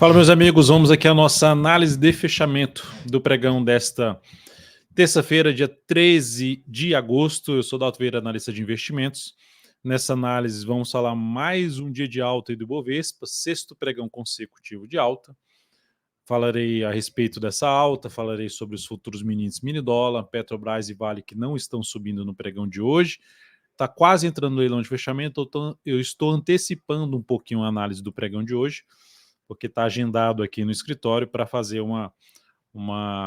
Fala, meus amigos, vamos aqui à nossa análise de fechamento do pregão desta terça-feira, dia 13 de agosto. Eu sou Dalto Vieira, analista de investimentos. Nessa análise vamos falar mais um dia de alta do Ibovespa, sexto pregão consecutivo de alta. Falarei a respeito dessa alta, falarei sobre os futuros mini índices, mini dólar, Petrobras e Vale que não estão subindo no pregão de hoje. Está quase entrando no leilão de fechamento, eu estou antecipando um pouquinho a análise do pregão de hoje, porque está agendado aqui no escritório para fazer uma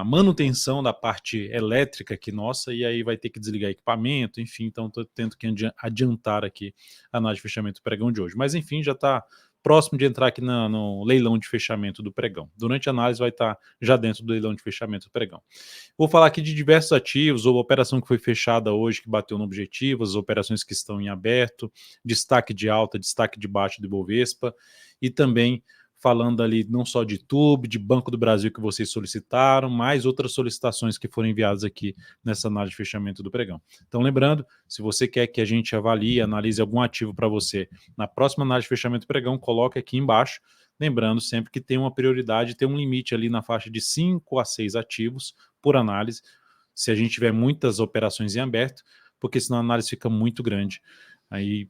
manutenção da parte elétrica aqui nossa, e aí vai ter que desligar equipamento, enfim, então estou tendo que adiantar aqui a análise de fechamento do pregão de hoje. Mas enfim, já está próximo de entrar aqui no leilão de fechamento do pregão. Durante a análise vai estar já dentro do leilão de fechamento do pregão. Vou falar aqui de diversos ativos, ou a operação que foi fechada hoje, que bateu no objetivo, as operações que estão em aberto, destaque de alta, destaque de baixa do Ibovespa, e também falando ali não só de YouTube, de Banco do Brasil que vocês solicitaram, mais outras solicitações que foram enviadas aqui nessa análise de fechamento do pregão. Então, lembrando, se você quer que a gente avalie, analise algum ativo para você na próxima análise de fechamento do pregão, coloque aqui embaixo. Lembrando sempre que tem uma prioridade, tem um limite ali na faixa de 5 a 6 ativos por análise, se a gente tiver muitas operações em aberto, porque senão a análise fica muito grande. Aí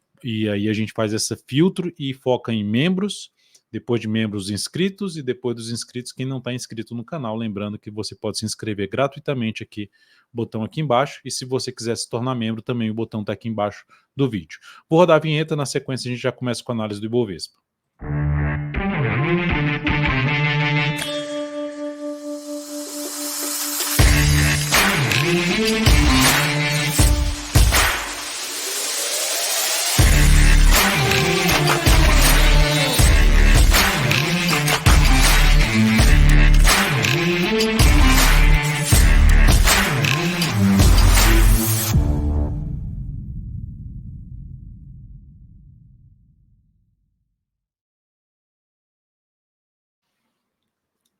a gente faz esse filtro e foca em membros, depois de membros inscritos e depois dos inscritos quem não está inscrito no canal. Lembrando que você pode se inscrever gratuitamente aqui, botão aqui embaixo, e se você quiser se tornar membro também o botão está aqui embaixo do vídeo. Vou rodar a vinheta, na sequência a gente já começa com a análise do Ibovespa.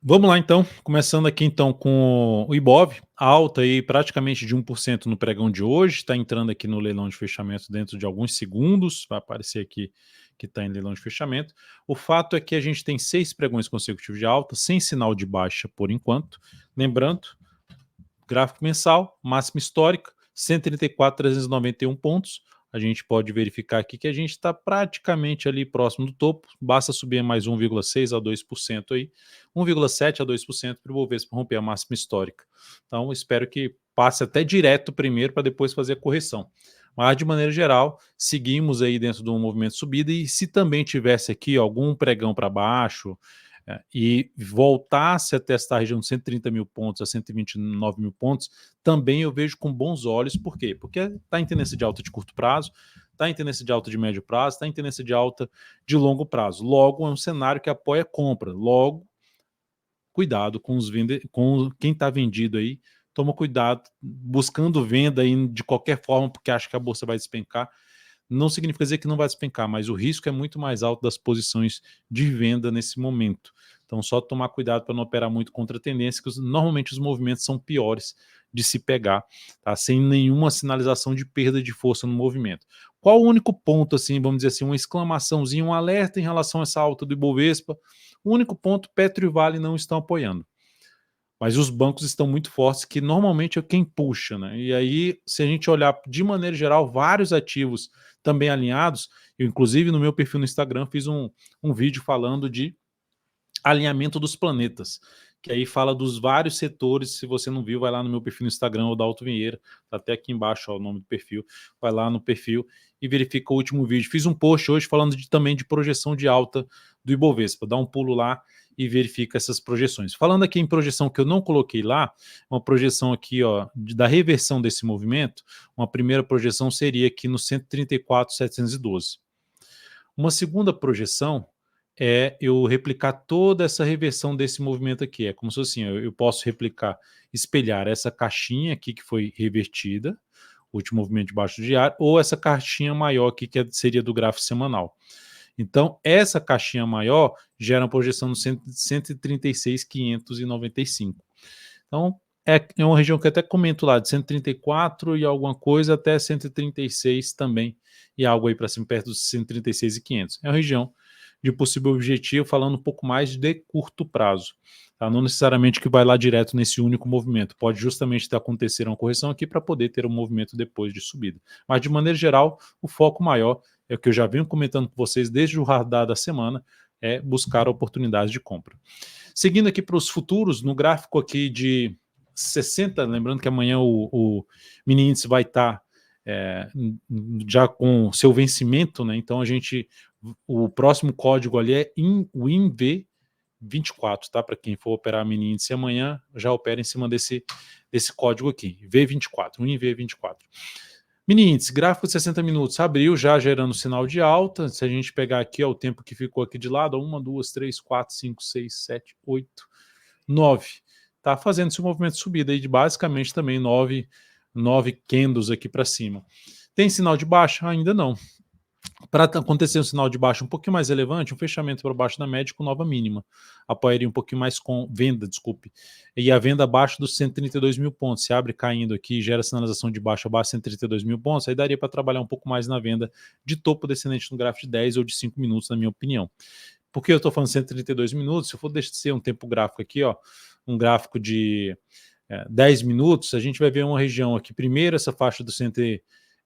Vamos lá então, começando aqui então com o Ibov, alta aí praticamente de 1% no pregão de hoje, está entrando aqui no leilão de fechamento dentro de alguns segundos, vai aparecer aqui que está em leilão de fechamento. O fato é que a gente tem 6 pregões consecutivos de alta, sem sinal de baixa por enquanto. Lembrando, gráfico mensal, máxima histórica, 134.391 pontos. A gente pode verificar aqui que a gente está praticamente ali próximo do topo, basta subir mais 1,6% a 2% aí, 1,7% a 2% para o Ibovespa romper a máxima histórica. Então, espero que passe até direto primeiro para depois fazer a correção. Mas, de maneira geral, seguimos aí dentro de um movimento de subida, e se também tivesse aqui algum pregão para baixo, e voltasse a testar a região de 130 mil pontos a 129 mil pontos, também eu vejo com bons olhos. Por quê? Porque está em tendência de alta de curto prazo, está em tendência de alta de médio prazo, está em tendência de alta de longo prazo. Logo, é um cenário que apoia a compra. Logo, cuidado com com quem está vendido aí, toma cuidado, buscando venda aí de qualquer forma, porque acha que a bolsa vai despencar. Não significa dizer que não vai despencar, mas o risco é muito mais alto das posições de venda nesse momento. Então, só tomar cuidado para não operar muito contra a tendência, que normalmente os movimentos são piores de se pegar, tá? Sem nenhuma sinalização de perda de força no movimento. Qual o único ponto, assim, vamos dizer assim, uma exclamaçãozinha, um alerta em relação a essa alta do Ibovespa? O único ponto, Petro e Vale não estão apoiando. Mas os bancos estão muito fortes, que normalmente é quem puxa, né? E aí, se a gente olhar de maneira geral, vários ativos também alinhados, eu inclusive no meu perfil no Instagram fiz um vídeo falando de alinhamento dos planetas, que aí fala dos vários setores. Se você não viu, vai lá no meu perfil no Instagram, o Dalto Vieira, tá até aqui embaixo ó, o nome do perfil, vai lá no perfil e verifica o último vídeo. Fiz um post hoje falando também de projeção de alta do Ibovespa, dá um pulo lá e verifica essas projeções. Falando aqui em projeção que eu não coloquei lá, uma projeção aqui ó, da reversão desse movimento, uma primeira projeção seria aqui no 134.712. Uma segunda projeção é eu replicar toda essa reversão desse movimento aqui. É como se assim, eu posso replicar, espelhar essa caixinha aqui que foi revertida, o último movimento de baixo diário, ou essa caixinha maior aqui que seria do gráfico semanal. Então, essa caixinha maior gera uma projeção no 136.595. Então, é uma região que eu até comento lá, de 134 e alguma coisa até 136 também, e algo aí para cima, perto dos 136.500. É uma região de possível objetivo, falando um pouco mais de curto prazo. Tá? Não necessariamente que vai lá direto nesse único movimento, pode justamente acontecer uma correção aqui para poder ter um movimento depois de subida. Mas de maneira geral, o foco maior é o que eu já venho comentando com vocês desde o radar da semana, é buscar oportunidades de compra. Seguindo aqui para os futuros, no gráfico aqui de 60, lembrando que amanhã o mini índice vai estar já com seu vencimento, né? Então o próximo código ali é WINV24, tá? Para quem for operar mini índice amanhã, já opera em cima desse código aqui, V24, WINV24. Mini índice, gráfico de 60 minutos, abriu já gerando sinal de alta. Se a gente pegar aqui ó, o tempo que ficou aqui de lado, 1, 2, 3, 4, 5, 6, 7, 8, 9. Tá fazendo esse movimento de subida aí de basicamente também 9 candles aqui para cima. Tem sinal de baixa? Ainda não. Para acontecer um sinal de baixa um pouquinho mais relevante, um fechamento para baixo da média com nova mínima. Apoiaria um pouquinho mais com venda, desculpe. E a venda abaixo dos 132 mil pontos. Se abre caindo aqui, gera sinalização de baixa abaixo de 132 mil pontos, aí daria para trabalhar um pouco mais na venda de topo descendente no gráfico de 10 ou de 5 minutos, na minha opinião. Por que eu estou falando 132 minutos? Se eu for descer um tempo gráfico aqui, ó, um gráfico de 10 minutos, a gente vai ver uma região aqui. Primeiro, essa faixa do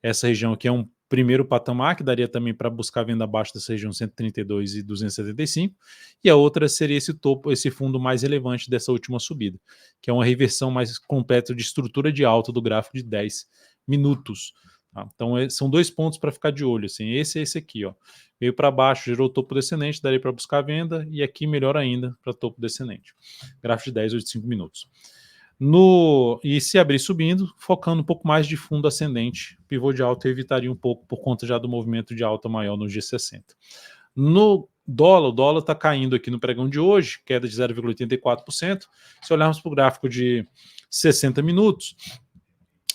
essa região aqui é um primeiro patamar, que daria também para buscar venda abaixo dessa região 132 e 275, e a outra seria esse topo, esse fundo mais relevante dessa última subida, que é uma reversão mais completa de estrutura de alta do gráfico de 10 minutos. Tá? Então, são dois pontos para ficar de olho. Assim, esse é esse aqui, ó. Veio para baixo, gerou topo descendente, daria para buscar venda, e aqui melhor ainda para topo descendente. Gráfico de 10 ou de 5 minutos. E se abrir subindo, focando um pouco mais de fundo ascendente, pivô de alta evitaria um pouco por conta já do movimento de alta maior no G60. No dólar, o dólar está caindo aqui no pregão de hoje, queda de 0,84%. Se olharmos para o gráfico de 60 minutos,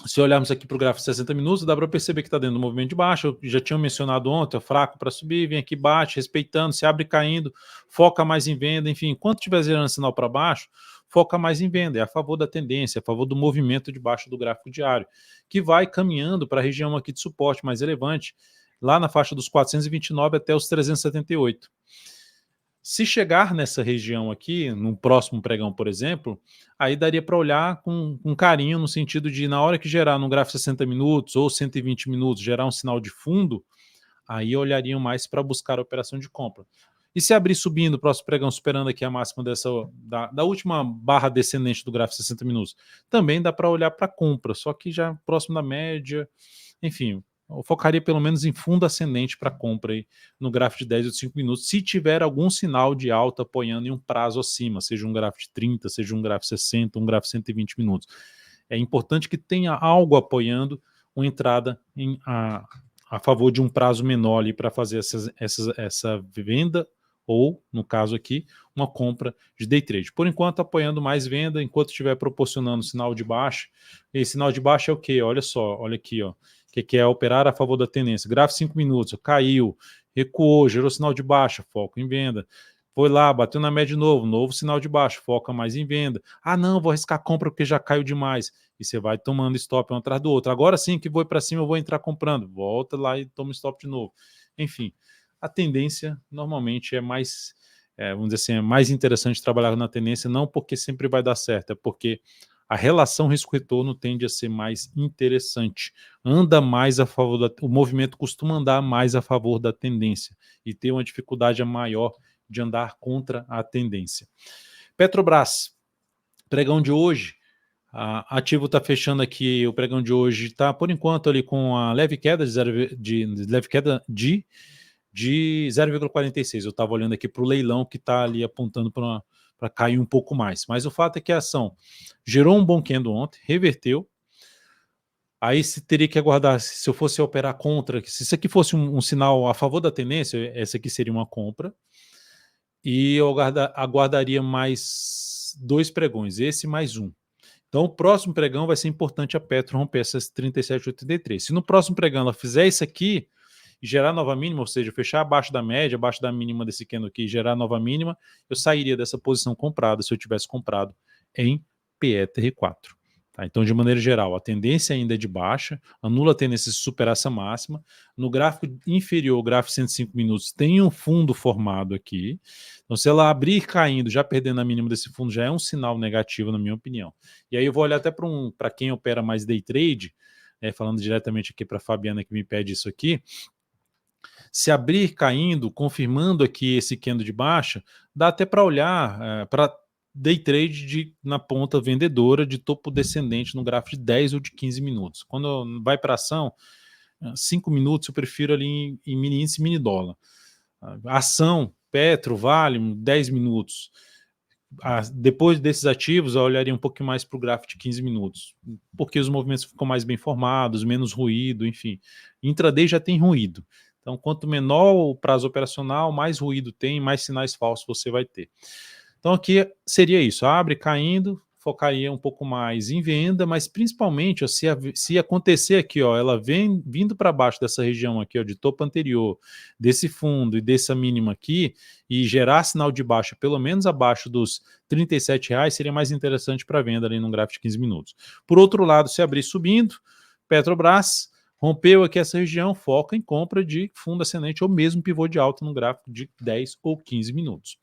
se olharmos aqui para o gráfico de 60 minutos, dá para perceber que está dentro do movimento de baixa. Eu já tinha mencionado ontem, é fraco para subir, vem aqui, bate, respeitando, se abre caindo, foca mais em venda, enfim, enquanto estiver gerando sinal para baixo, foca mais em venda, é a favor da tendência, é a favor do movimento de baixo do gráfico diário, que vai caminhando para a região aqui de suporte mais relevante, lá na faixa dos 429 até os 378. Se chegar nessa região aqui, no próximo pregão, por exemplo, aí daria para olhar com carinho no sentido de, na hora que gerar no gráfico 60 minutos ou 120 minutos, gerar um sinal de fundo, aí olhariam mais para buscar a operação de compra. E se abrir subindo, próximo pregão, superando aqui a máxima da última barra descendente do gráfico 60 minutos, também dá para olhar para compra, só que já próximo da média, enfim, eu focaria pelo menos em fundo ascendente para compra aí no gráfico de 10 ou 5 minutos, se tiver algum sinal de alta apoiando em um prazo acima, seja um gráfico de 30, seja um gráfico 60, um gráfico 120 minutos. É importante que tenha algo apoiando uma entrada a favor de um prazo menor ali para fazer essa venda ou, no caso aqui, uma compra de day trade. Por enquanto, apoiando mais venda, enquanto estiver proporcionando sinal de baixa. E sinal de baixa é o quê? Olha só, olha aqui, ó. Que é operar a favor da tendência. Gráfico 5 minutos, caiu, recuou, gerou sinal de baixa, foco em venda. Foi lá, bateu na média de novo sinal de baixa, foca mais em venda. Ah, não, vou arriscar compra porque já caiu demais. E você vai tomando stop um atrás do outro. Agora sim que vou para cima, eu vou entrar comprando. Volta lá e toma stop de novo. Enfim, a tendência normalmente é mais, vamos dizer assim, é mais interessante trabalhar na tendência, não porque sempre vai dar certo, é porque a relação risco-retorno tende a ser mais interessante, anda mais a favor o movimento costuma andar mais a favor da tendência e ter uma dificuldade maior de andar contra a tendência. Petrobras, pregão de hoje, a ativo está fechando aqui, o pregão de hoje está, por enquanto, ali com a leve queda de 0,46. Eu estava olhando aqui para o leilão que está ali apontando para cair um pouco mais. Mas o fato é que a ação gerou um bom candle ontem, reverteu. Aí se teria que aguardar, se eu fosse operar contra, se isso aqui fosse um sinal a favor da tendência, essa aqui seria uma compra. E eu aguardaria mais 2 pregões, esse mais um. Então o próximo pregão vai ser importante a Petro romper essas 37,83. Se no próximo pregão ela fizer isso aqui e gerar nova mínima, ou seja, fechar abaixo da média, abaixo da mínima desse candle aqui e gerar nova mínima, eu sairia dessa posição comprada se eu tivesse comprado em PETR4. Tá? Então, de maneira geral, a tendência ainda é de baixa, anula a tendência de superar essa máxima. No gráfico inferior, o gráfico 105 minutos, tem um fundo formado aqui. Então, se ela abrir caindo, já perdendo a mínima desse fundo, já é um sinal negativo, na minha opinião. E aí eu vou olhar até para quem opera mais day trade, falando diretamente aqui para a Fabiana que me pede isso aqui. Se abrir caindo, confirmando aqui esse candle de baixa, dá até para olhar para day trade na ponta vendedora de topo descendente no gráfico de 10 ou de 15 minutos. Quando vai para ação, 5 minutos eu prefiro ali em mini índice mini dólar. Ação, Petro, Vale, 10 minutos. Depois desses ativos, eu olharia um pouquinho mais para o gráfico de 15 minutos, porque os movimentos ficam mais bem formados, menos ruído, enfim. Intraday já tem ruído. Então, quanto menor o prazo operacional, mais ruído tem, mais sinais falsos você vai ter. Então, aqui seria isso: abre caindo, focaria um pouco mais em venda, mas principalmente, ó, se acontecer aqui, ó, ela vem vindo para baixo dessa região aqui, ó, de topo anterior, desse fundo e dessa mínima aqui, e gerar sinal de baixa, pelo menos abaixo dos R$37, seria mais interessante para venda ali num gráfico de 15 minutos. Por outro lado, se abrir subindo, Petrobras rompeu aqui essa região, foca em compra de fundo ascendente ou mesmo pivô de alta no gráfico de 10 ou 15 minutos.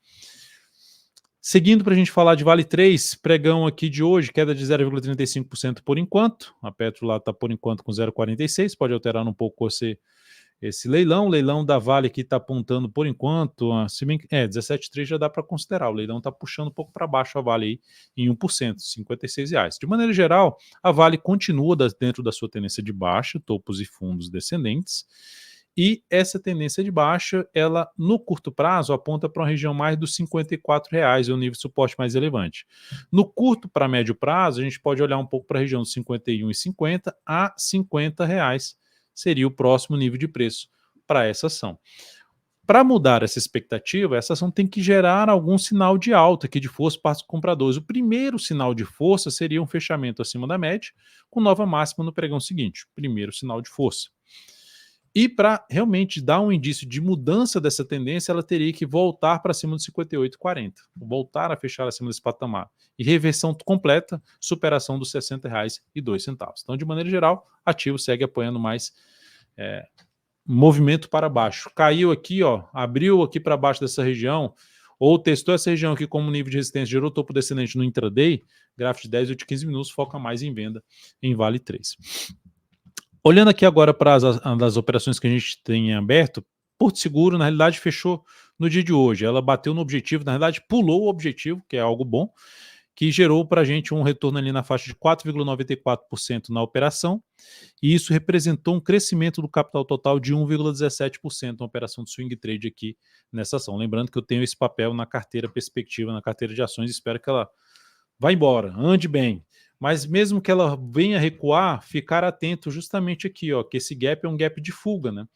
Seguindo para a gente falar de Vale 3, pregão aqui de hoje, queda de 0,35% por enquanto. A Petro lá está por enquanto com 0,46, pode alterar um pouco esse leilão. O leilão da Vale aqui está apontando por enquanto, se bem que 17,3 já dá para considerar. O leilão está puxando um pouco para baixo a Vale aí em 1%, R$56. De maneira geral, a Vale continua dentro da sua tendência de baixa, topos e fundos descendentes. E essa tendência de baixa, ela no curto prazo aponta para uma região mais dos R$54, é o nível de suporte mais relevante. No curto para médio prazo, a gente pode olhar um pouco para a região dos R$51,50 a R$50, seria o próximo nível de preço para essa ação. Para mudar essa expectativa, essa ação tem que gerar algum sinal de alta aqui de força para os compradores. O primeiro sinal de força seria um fechamento acima da média, com nova máxima no pregão seguinte. Primeiro sinal de força. E para realmente dar um indício de mudança dessa tendência, ela teria que voltar para cima dos 58,40, voltar a fechar acima desse patamar. E reversão completa, superação dos R$60,02. Então, de maneira geral, ativo segue apoiando mais movimento para baixo. Caiu aqui, ó, abriu aqui para baixo dessa região, ou testou essa região aqui como nível de resistência, gerou topo descendente no intraday, gráfico de 10 ou de 15 minutos, foca mais em venda em Vale 3. Olhando aqui agora para as operações que a gente tem em aberto, Porto Seguro, na realidade, fechou no dia de hoje. Ela bateu no objetivo, na realidade, pulou o objetivo, que é algo bom, que gerou para a gente um retorno ali na faixa de 4,94% na operação, e isso representou um crescimento do capital total de 1,17% na operação de swing trade aqui nessa ação. Lembrando que eu tenho esse papel na carteira perspectiva, na carteira de ações, espero que ela vá embora, ande bem. Mas mesmo que ela venha recuar, ficar atento justamente aqui, ó, que esse gap é um gap de fuga, né?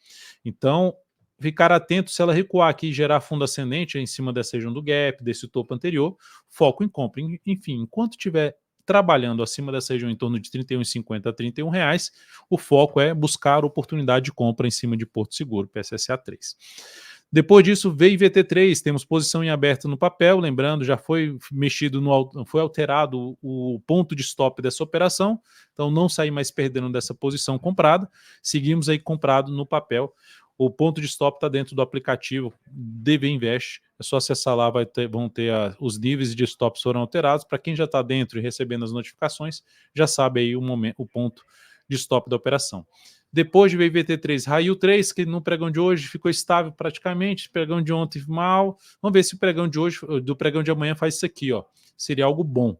Então, ficar atento se ela recuar aqui e gerar fundo ascendente em cima dessa região do gap, desse topo anterior, foco em compra. Enfim, enquanto estiver trabalhando acima dessa região em torno de R$31,50 a R$31, o foco é buscar oportunidade de compra em cima de Porto Seguro, PSSA 3. Depois disso, veio VT3, temos posição em aberto no papel, lembrando, já foi mexido, foi alterado o ponto de stop dessa operação, então não saí mais perdendo dessa posição comprada, seguimos aí comprado no papel. O ponto de stop está dentro do aplicativo DV Invest, é só acessar lá, vão ter os níveis de stops foram alterados. Para quem já está dentro e recebendo as notificações, já sabe aí o ponto de stop da operação. Depois de VT3, Raio 3, que no pregão de hoje ficou estável praticamente, pregão de ontem mal. Vamos ver se o pregão de hoje, do pregão de amanhã faz isso aqui, ó. Seria algo bom.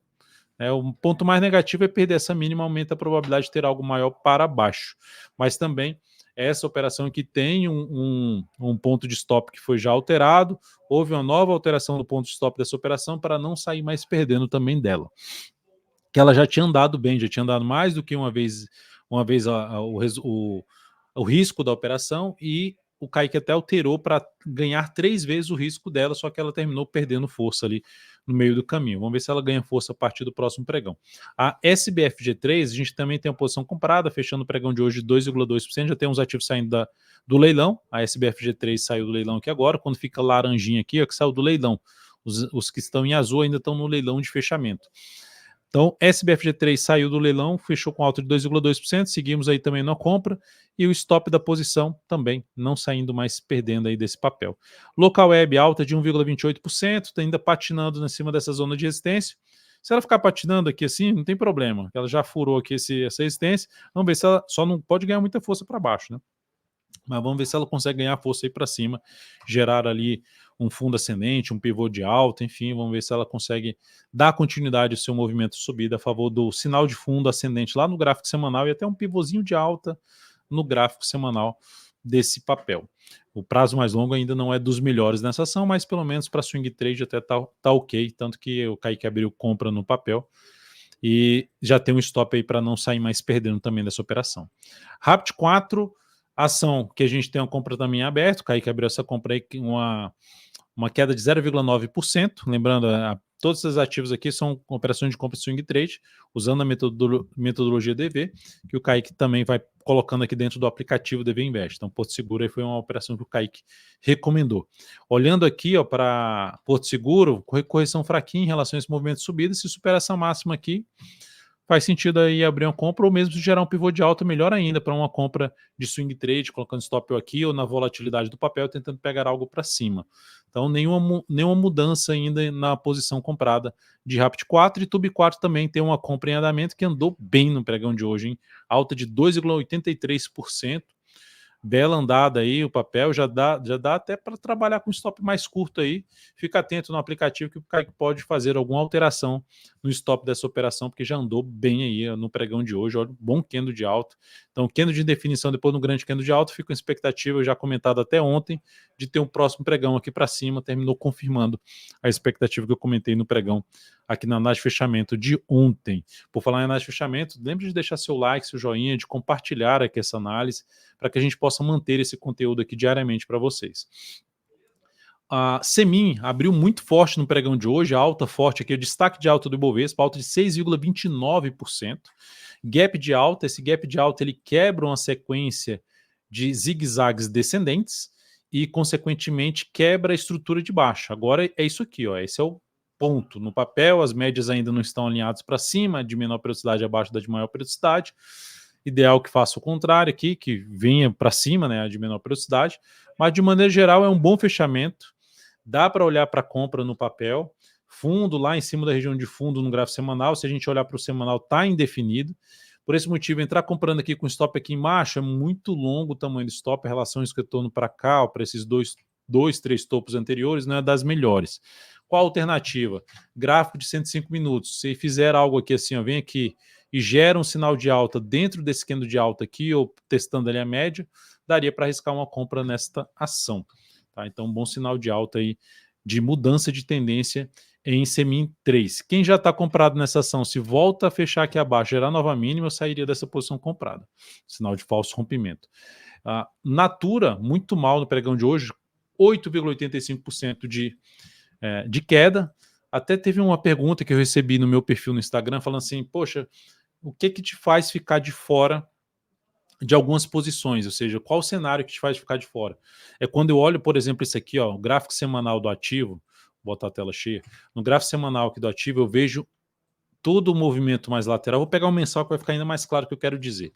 O ponto mais negativo é perder essa mínima, aumenta a probabilidade de ter algo maior para baixo. Mas também essa operação que tem um ponto de stop que foi já alterado, houve uma nova alteração do ponto de stop dessa operação para não sair mais perdendo também dela. Que ela já tinha andado bem, já tinha andado mais do que uma vez o risco da operação, e o Kaique até alterou para ganhar 3 vezes o risco dela, só que ela terminou perdendo força ali no meio do caminho. Vamos ver se ela ganha força a partir do próximo pregão. A SBFG3, a gente também tem uma posição comprada, fechando o pregão de hoje de 2,2%, já tem uns ativos saindo do leilão. A SBFG3 saiu do leilão aqui agora, quando fica laranjinha aqui, ó, que saiu do leilão. Os que estão em azul ainda estão no leilão de fechamento. Então, SBFG3 saiu do leilão, fechou com alta de 2,2%, seguimos aí também na compra, e o stop da posição também não saindo mais perdendo aí desse papel. Local Web alta de 1,28%, tá ainda patinando em cima dessa zona de resistência. Se ela ficar patinando aqui assim, não tem problema, ela já furou aqui essa resistência, vamos ver se ela só não pode ganhar muita força para baixo, né? Mas vamos ver se ela consegue ganhar força aí para cima, gerar ali um fundo ascendente, um pivô de alta, enfim, vamos ver se ela consegue dar continuidade ao seu movimento de subida a favor do sinal de fundo ascendente lá no gráfico semanal e até um pivôzinho de alta no gráfico semanal desse papel. O prazo mais longo ainda não é dos melhores nessa ação, mas pelo menos para swing trade até tá ok, tanto que o Kaique abriu compra no papel e já tem um stop aí para não sair mais perdendo também dessa operação. Rapt 4, ação que a gente tem uma compra também aberta, o Kaique abriu essa compra aí, uma queda de 0,9%, lembrando, todos esses ativos aqui são operações de compra de swing trade, usando a metodologia DV, que o Kaique também vai colocando aqui dentro do aplicativo DV Invest. Então, Porto Seguro aí foi uma operação que o Kaique recomendou. Olhando aqui para Porto Seguro, correção fraquinha em relação a esse movimento de subida, se supera essa máxima aqui, faz sentido aí abrir uma compra ou mesmo gerar um pivô de alta, melhor ainda, para uma compra de swing trade, colocando stop aqui ou na volatilidade do papel, tentando pegar algo para cima. Então, nenhuma mudança ainda na posição comprada de Rapt 4 e Tube 4 também tem uma compra em andamento que andou bem no pregão de hoje, hein? Alta de 2,83%. Bela andada aí, o papel já dá até para trabalhar com stop mais curto aí. Fica atento no aplicativo que o Kaique pode fazer alguma alteração no stop dessa operação, porque já andou bem aí no pregão de hoje. Olha, bom candle de alta. Então, candle de definição depois no grande candle de alta, fica uma expectativa, já comentado até ontem, de ter um próximo pregão aqui para cima. Terminou confirmando a expectativa que eu comentei no pregão aqui na análise de fechamento de ontem. Por falar em análise de fechamento, lembre de deixar seu like, seu joinha, de compartilhar aqui essa análise, para que a gente possa manter esse conteúdo aqui diariamente para vocês. A Semin abriu muito forte no pregão de hoje, alta forte aqui, o destaque de alta do Ibovespa, alta de 6,29%. Gap de alta, esse gap de alta ele quebra uma sequência de zigue-zagues descendentes e, consequentemente, quebra a estrutura de baixa. Agora é isso aqui, ó, esse é o ponto. No papel, as médias ainda não estão alinhadas para cima, de menor periodicidade abaixo da de maior periodicidade. Ideal que faça o contrário aqui, que venha para cima, né, a de menor periodicidade, mas de maneira geral é um bom fechamento. Dá para olhar para a compra no papel, fundo lá em cima da região de fundo no gráfico semanal. Se a gente olhar para o semanal, está indefinido. Por esse motivo, entrar comprando aqui com stop aqui embaixo é muito longo o tamanho do stop, a relação retorno para cá, para esses três topos anteriores, não é das melhores. Qual a alternativa? Gráfico de 105 minutos. Se fizer algo aqui assim, ó, vem aqui e gera um sinal de alta dentro desse candle de alta aqui, ou testando ali a média, daria para arriscar uma compra nesta ação. Tá? Então, um bom sinal de alta aí, de mudança de tendência em Semin 3. Quem já está comprado nessa ação, se volta a fechar aqui abaixo, gerar nova mínima, eu sairia dessa posição comprada. Sinal de falso rompimento. Natura, muito mal no pregão de hoje, 8,85% de queda. Até teve uma pergunta que eu recebi no meu perfil no Instagram, falando assim, poxa, o que te faz ficar de fora de algumas posições, ou seja, qual o cenário que te faz ficar de fora? É quando eu olho, por exemplo, esse aqui, ó, o gráfico semanal do ativo, vou botar a tela cheia, no gráfico semanal aqui do ativo eu vejo todo o movimento mais lateral. Vou pegar um mensal que vai ficar ainda mais claro o que eu quero dizer.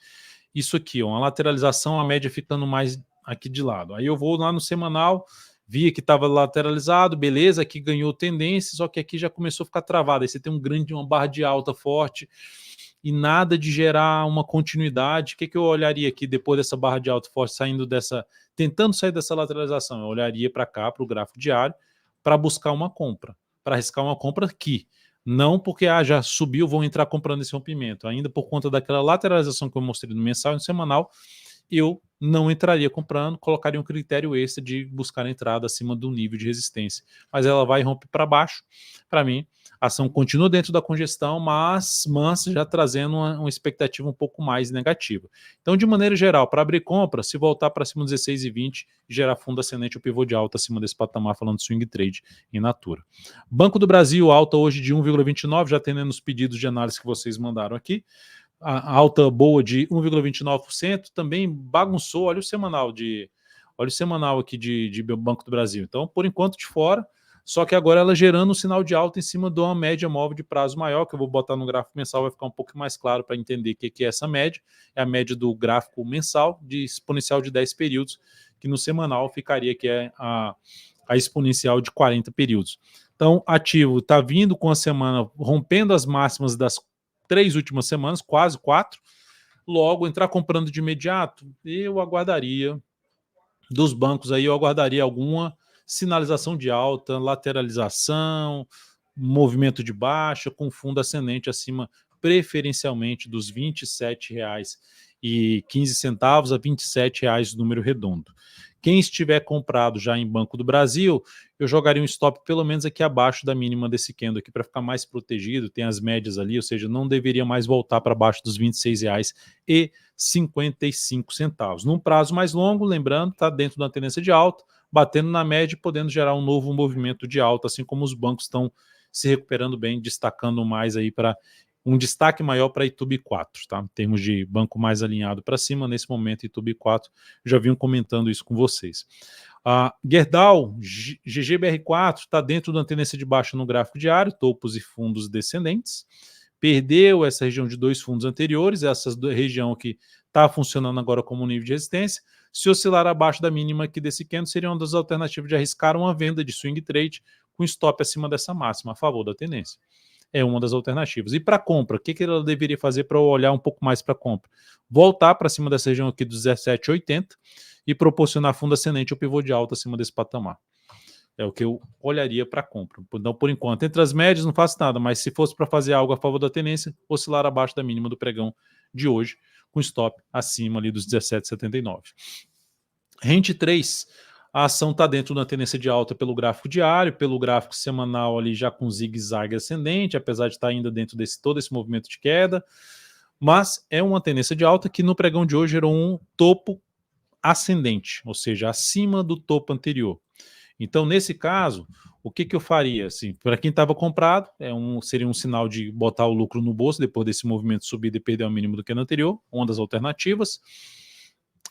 Isso aqui, ó, uma lateralização, a média ficando mais aqui de lado. Aí eu vou lá no semanal, via que estava lateralizado, beleza, aqui ganhou tendência, só que aqui já começou a ficar travado. Aí você tem uma barra de alta forte e nada de gerar uma continuidade. O que eu olharia aqui depois dessa barra de alta forte tentando sair dessa lateralização? Eu olharia para cá, para o gráfico diário, para buscar uma compra, para arriscar uma compra aqui. Não porque já subiu, vou entrar comprando esse rompimento. Ainda por conta daquela lateralização que eu mostrei no mensal e no semanal, eu não entraria comprando, colocaria um critério extra de buscar a entrada acima do nível de resistência. Mas ela vai romper para baixo. Para mim, a ação continua dentro da congestão, mas já trazendo uma expectativa um pouco mais negativa. Então, de maneira geral, para abrir compra, se voltar para cima dos 16,20 e gerar fundo ascendente ou pivô de alta acima desse patamar, falando de swing trade em Natura. Banco do Brasil, alta hoje de 1,29, já atendendo os pedidos de análise que vocês mandaram aqui. A alta boa de 1,29%, também bagunçou, olha o semanal aqui de Banco do Brasil. Então, por enquanto, de fora, só que agora ela gerando um sinal de alta em cima de uma média móvel de prazo maior, que eu vou botar no gráfico mensal, vai ficar um pouco mais claro para entender o que é essa média. É a média do gráfico mensal de exponencial de 10 períodos, que no semanal ficaria que é a exponencial de 40 períodos. Então, ativo está vindo com a semana rompendo as máximas das 3 últimas semanas, quase 4. Logo, entrar comprando de imediato, eu aguardaria dos bancos aí, eu aguardaria alguma sinalização de alta, lateralização, movimento de baixa, com fundo ascendente acima, preferencialmente dos R$ 27,15 a R$ 27 número redondo. Quem estiver comprado já em Banco do Brasil, eu jogaria um stop pelo menos aqui abaixo da mínima desse candle aqui para ficar mais protegido, tem as médias ali, ou seja, não deveria mais voltar para baixo dos R$ 26,55. Num prazo mais longo, lembrando, está dentro da tendência de alta, batendo na média e podendo gerar um novo movimento de alta, assim como os bancos estão se recuperando bem, destacando mais aí para um destaque maior para Itubi 4, tá? Em termos de banco mais alinhado para cima, nesse momento Itubi 4, já vinham comentando isso com vocês. Gerdau, GGBR4 está dentro da tendência de baixa no gráfico diário, topos e fundos descendentes. Perdeu essa região de 2 fundos anteriores, essa região que está funcionando agora como nível de resistência. Se oscilar abaixo da mínima aqui desse candle, seria uma das alternativas de arriscar uma venda de swing trade com stop acima dessa máxima, a favor da tendência. É uma das alternativas. E para compra, o que ela deveria fazer para olhar um pouco mais para compra? Voltar para cima dessa região aqui dos 17,80 e proporcionar fundo ascendente ou pivô de alta acima desse patamar. É o que eu olharia para compra. Então, por enquanto, entre as médias não faço nada, mas se fosse para fazer algo a favor da tendência, oscilar abaixo da mínima do pregão de hoje, com stop acima ali dos 17,79. Rente 3, a ação está dentro da tendência de alta pelo gráfico diário, pelo gráfico semanal ali já com zigue-zague ascendente, apesar de estar ainda dentro desse todo esse movimento de queda, mas é uma tendência de alta que no pregão de hoje gerou um topo ascendente, ou seja, acima do topo anterior. Então, nesse caso, o que eu faria? Assim, para quem estava comprado, seria um sinal de botar o lucro no bolso depois desse movimento subir e perder o mínimo do que no anterior, uma das alternativas.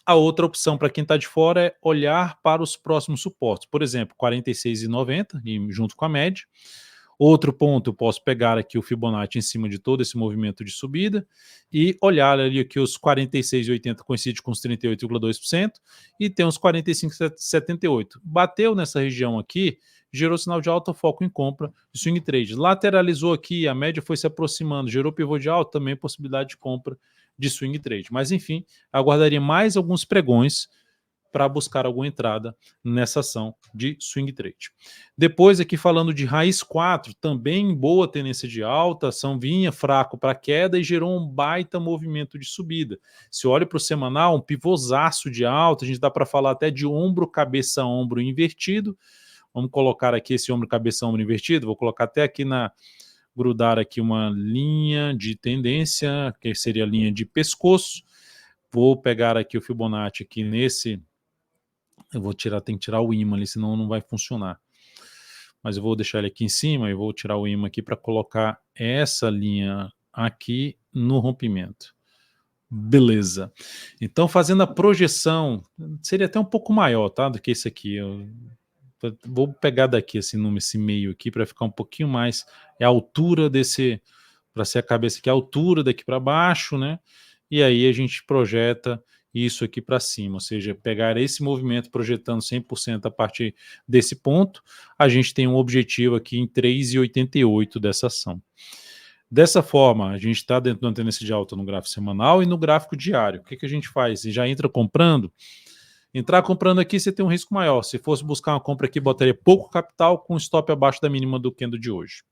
A outra opção para quem está de fora é olhar para os próximos suportes. Por exemplo, 46,90 junto com a média. Outro ponto, eu posso pegar aqui o Fibonacci em cima de todo esse movimento de subida e olhar ali que os 46,80 coincide com os 38,2% e tem os 45,78. Bateu nessa região aqui, gerou sinal de alta, foco em compra de swing trade. Lateralizou aqui, a média foi se aproximando, gerou pivô de alta, também possibilidade de compra de swing trade. Mas enfim, aguardaria mais alguns pregões para buscar alguma entrada nessa ação de swing trade. Depois aqui falando de raiz 4, também boa tendência de alta, ação vinha fraco para queda e gerou um baita movimento de subida. Se olha para o semanal, um pivôzaço de alta, a gente dá para falar até de ombro, cabeça, ombro invertido. Vamos colocar aqui esse ombro, cabeça, ombro invertido, vou colocar até aqui grudar aqui uma linha de tendência, que seria a linha de pescoço. Vou pegar aqui o Fibonacci aqui nesse. Eu vou tirar, tem que tirar o ímã ali, senão não vai funcionar. Mas eu vou deixar ele aqui em cima e vou tirar o ímã aqui para colocar essa linha aqui no rompimento. Beleza. Então, fazendo a projeção, seria até um pouco maior, tá? Do que esse aqui. Eu vou pegar daqui, assim, nesse meio aqui, para ficar um pouquinho mais. É a altura desse. Para ser a cabeça aqui, a altura daqui para baixo, né? E aí a gente projeta isso aqui para cima, ou seja, pegar esse movimento projetando 100% a partir desse ponto, a gente tem um objetivo aqui em 3,88 dessa ação. Dessa forma, a gente está dentro de uma tendência de alta no gráfico semanal e no gráfico diário. O que a gente faz? Já entra comprando? Entrar comprando aqui, você tem um risco maior. Se fosse buscar uma compra aqui, botaria pouco capital com stop abaixo da mínima do candle de hoje.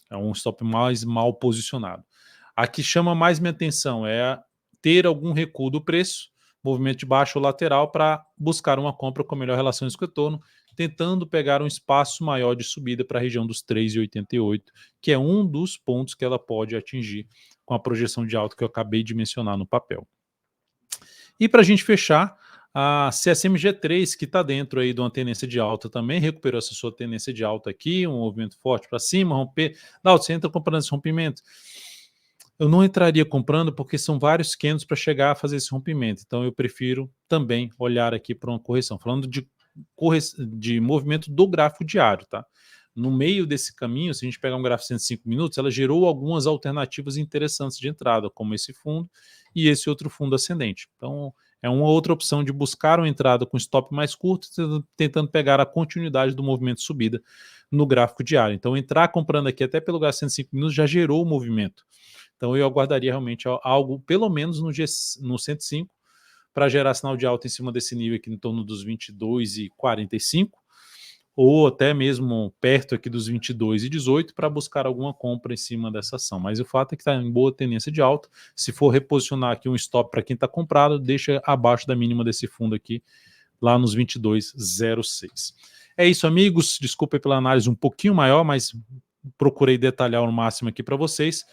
É um stop mais mal posicionado. A que chama mais minha atenção é ter algum recuo do preço, movimento de baixo ou lateral, para buscar uma compra com melhor relação risco-retorno, tentando pegar um espaço maior de subida para a região dos 3,88, que é um dos pontos que ela pode atingir com a projeção de alta que eu acabei de mencionar no papel. E para a gente fechar, a CSMG3, que está dentro aí de uma tendência de alta também, recuperou essa sua tendência de alta aqui, um movimento forte para cima, romper. Não, você entra comprando esse rompimento. Eu não entraria comprando porque são vários candles para chegar a fazer esse rompimento. Então eu prefiro também olhar aqui para uma correção. Falando de de movimento do gráfico diário, tá? No meio desse caminho, se a gente pegar um gráfico de 105 minutos, ela gerou algumas alternativas interessantes de entrada, como esse fundo e esse outro fundo ascendente. Então, é uma outra opção de buscar uma entrada com stop mais curto, tentando pegar a continuidade do movimento de subida no gráfico diário. Então, entrar comprando aqui até pelo gráfico de 105 minutos já gerou o movimento. Então, eu aguardaria realmente algo, pelo menos no 105, para gerar sinal de alta em cima desse nível aqui, em torno dos 22,45, ou até mesmo perto aqui dos 22,18, para buscar alguma compra em cima dessa ação. Mas o fato é que está em boa tendência de alta. Se for reposicionar aqui um stop para quem está comprado, deixa abaixo da mínima desse fundo aqui, lá nos 22,06. É isso, amigos. Desculpa pela análise um pouquinho maior, mas procurei detalhar ao máximo aqui para vocês.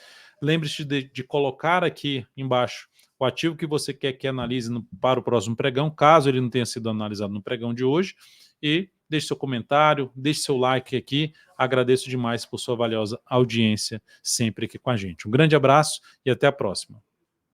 Lembre-se de colocar aqui embaixo o ativo que você quer que analise para o próximo pregão, caso ele não tenha sido analisado no pregão de hoje, e deixe seu comentário, deixe seu like aqui. Agradeço demais por sua valiosa audiência sempre aqui com a gente. Um grande abraço e até a próxima.